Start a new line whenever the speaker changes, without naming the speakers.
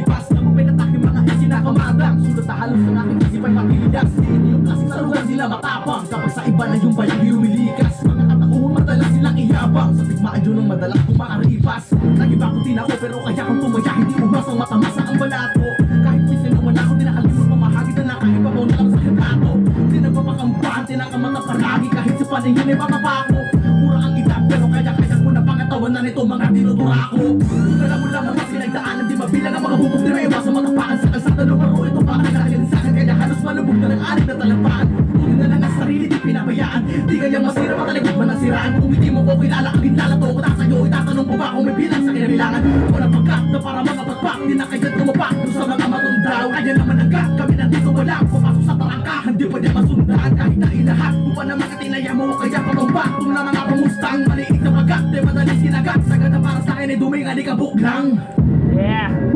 nakalipas na mapinatake mga ikinakamadang sulat na halos ng aking isip ay matiligas. Hindi yung klaseng salugan sila matapang kapag sa iba na yung bayang lumilikas. Mga katauhan madalas silang iyabang sa tigmaan yun ang madalas kumakaripas. Nagibakutin ako pero kaya kong tumaya hindi umasang matamasa ang balat ko. Kahit pwede naman ako dinakalimot pamahagit na nakaibabaw na lang sa katato. Di nagpapakambahan, tinakamata paragi kahit sa paningin ay papapako. Mura ang edad pero kaya ko na pangatawan na nito mga tinutura ko. Kala mo lang mga pinagdaanan di mabilang ang mga bubog di may iwasan matapakan sa kalsada. Lumaro ito para nagkakalit sa akin kaya halos malubog na ng anig na talampaan. Tuloy na lang ang sarili di pinabayaan. Di kanyang masira matalagot man ang siraan. Kung hindi mo ko kilala ang inlalato ko na sa'yo itatanong mo ba kung may bilang sa kinabilangan. O napagkat na para mga pagpak di na kagad tumapak doon sa mga matundaw. Kaya naman ang gat kami nandito wala papasok sa tarangkahan di pwede masundahan. Kahit na ilahat upan na mga tinaya mo kaya patumpak kung na mga pamustang maliit na pagat di madaling sinagat. Sagad na para sa akin ay dumingan di kabuklang.
Yeah.